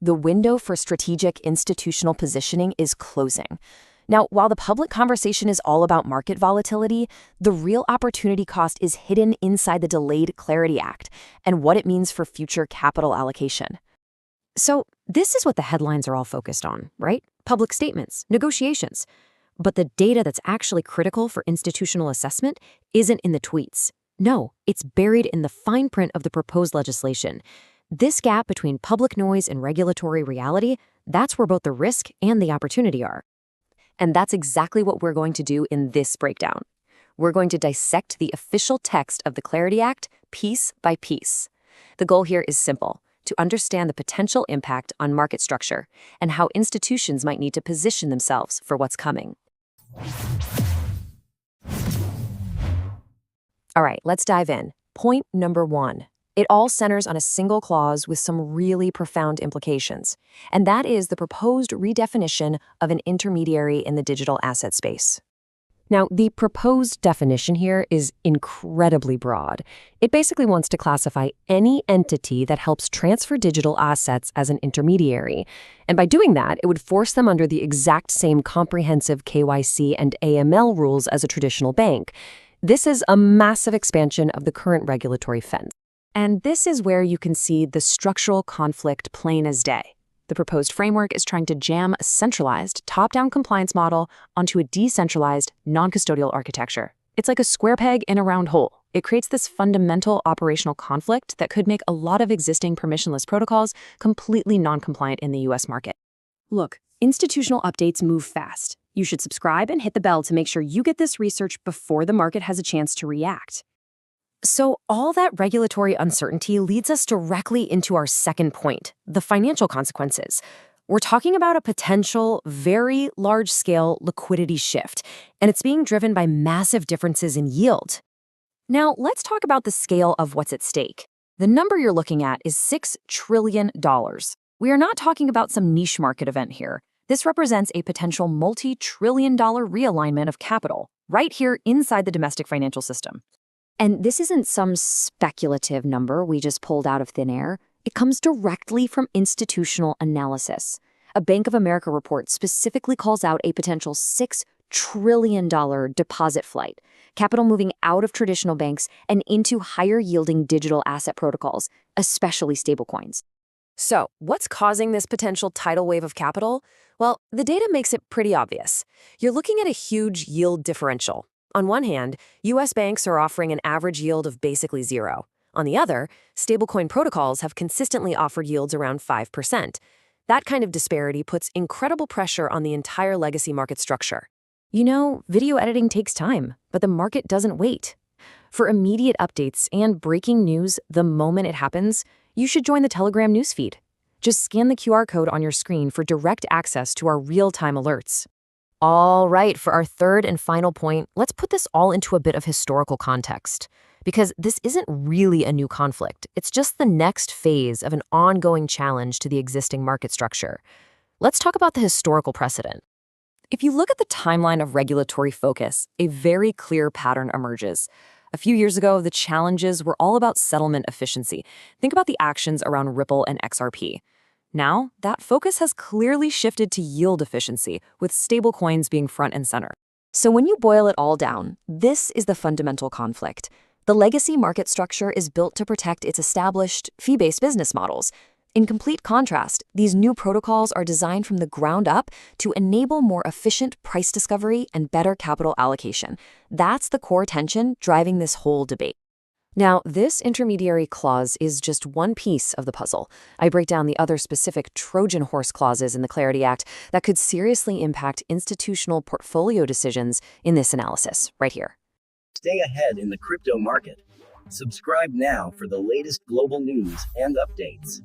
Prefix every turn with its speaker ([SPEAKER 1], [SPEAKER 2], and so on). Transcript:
[SPEAKER 1] The window for strategic institutional positioning is closing. Now, while the public conversation is all about market volatility, the real opportunity cost is hidden inside the Delayed Clarity Act and what it means for future capital allocation.
[SPEAKER 2] So this is what the headlines are all focused on, right? Public statements, negotiations. But the data that's actually critical for institutional assessment isn't in the tweets. No, it's buried in the fine print of the proposed legislation. This gap between public noise and regulatory reality, that's where both the risk and the opportunity are.
[SPEAKER 1] And that's exactly what we're going to do in this breakdown. We're going to dissect the official text of the Clarity Act piece by piece. The goal here is simple: to understand the potential impact on market structure and how institutions might need to position themselves for what's coming. All right, let's dive in. Point number 1. It all centers on a single clause with some really profound implications, and that is the proposed redefinition of an intermediary in the digital asset space. Now, the proposed definition here is incredibly broad. It basically wants to classify any entity that helps transfer digital assets as an intermediary. And by doing that, it would force them under the exact same comprehensive KYC and AML rules as a traditional bank. This is a massive expansion of the current regulatory fence. And this is where you can see the structural conflict plain as day. The proposed framework is trying to jam a centralized, top-down compliance model onto a decentralized, non-custodial architecture. It's like a square peg in a round hole. It creates this fundamental operational conflict that could make a lot of existing permissionless protocols completely non-compliant in the US market. Look, institutional updates move fast. You should subscribe and hit the bell to make sure you get this research before the market has a chance to react. So all that regulatory uncertainty leads us directly into our second point, the financial consequences. We're talking about a potential, very large-scale liquidity shift, and it's being driven by massive differences in yield. Now, let's talk about the scale of what's at stake. The number you're looking at is $6 trillion. We are not talking about some niche market event here. This represents a potential multi-trillion-dollar realignment of capital, right here inside the domestic financial system. And this isn't some speculative number we just pulled out of thin air. It comes directly from institutional analysis. A Bank of America report specifically calls out a potential $6 trillion deposit flight, capital moving out of traditional banks and into higher-yielding digital asset protocols, especially stablecoins. So, what's causing this potential tidal wave of capital? Well, the data makes it pretty obvious. You're looking at a huge yield differential. On one hand, US banks are offering an average yield of basically zero. On the other, stablecoin protocols have consistently offered yields around 5%. That kind of disparity puts incredible pressure on the entire legacy market structure. You know, video editing takes time, but the market doesn't wait. For immediate updates and breaking news the moment it happens, you should join the Telegram newsfeed. Just scan the QR code on your screen for direct access to our real-time alerts. All right, for our third and final point, let's put this all into a bit of historical context. Because this isn't really a new conflict. It's just the next phase of an ongoing challenge to the existing market structure. Let's talk about the historical precedent. If you look at the timeline of regulatory focus, a very clear pattern emerges. A few years ago, the challenges were all about settlement efficiency. Think about the actions around Ripple and XRP. Now, that focus has clearly shifted to yield efficiency, with stablecoins being front and center. So when you boil it all down, this is the fundamental conflict. The legacy market structure is built to protect its established, fee-based business models. In complete contrast, these new protocols are designed from the ground up to enable more efficient price discovery and better capital allocation. That's the core tension driving this whole debate. Now, this intermediary clause is just one piece of the puzzle. I break down the other specific Trojan horse clauses in the Clarity Act that could seriously impact institutional portfolio decisions in this analysis, right here.
[SPEAKER 3] Stay ahead in the crypto market. Subscribe now for the latest global news and updates.